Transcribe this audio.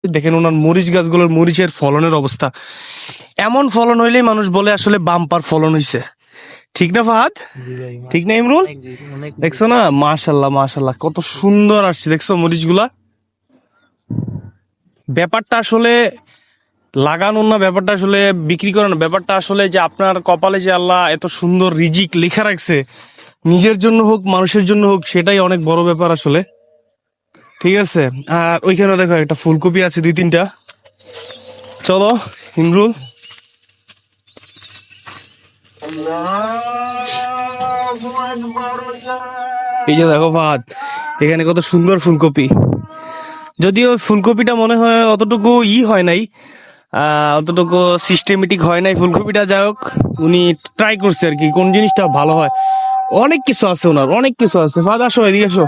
দেখেন ওনার মরিচ গাছগুলোর মরিচের ফলনের অবস্থা, এমন ফলন হইলেই মানুষ বলে আসলে বাম্পার ফলন হইছে। ঠিক না ফাহাদ? ঠিক না ইমরুল? দেখছো না, মাশাল্লাহ মাশাল্লাহ কত সুন্দর আসছে, দেখছো মরিচগুলা। ব্যাপারটা আসলে লাগানোর না, ব্যাপারটা আসলে বিক্রি করার না, ব্যাপারটা আসলে যে আপনার কপালে যে আল্লাহ এত সুন্দর রিজিক লেখা রাখছে, নিজের জন্য হোক মানুষের জন্য হোক, সেটাই অনেক বড় ব্যাপার আসলে। ঠিক আছে, আর ওইখানে দেখো একটা ফুলকপি আছে 2-3টা। চলো ইমরুল, এই যে দেখো ফাহাদ, এখানে কত সুন্দর ফুলকপি। যদিও ফুলকপিটা মনে হয় অতটুকু হয় নাই, অতটুকু সিস্টেমেটিক হয় নাই ফুলকপিটা। যাই হোক, উনি ট্রাই করছে আর কি কোন জিনিসটা ভালো হয়। অনেক কিছু আছে ওনার, অনেক কিছু আছে। ফাহাদ আসো, এদিকে আসো।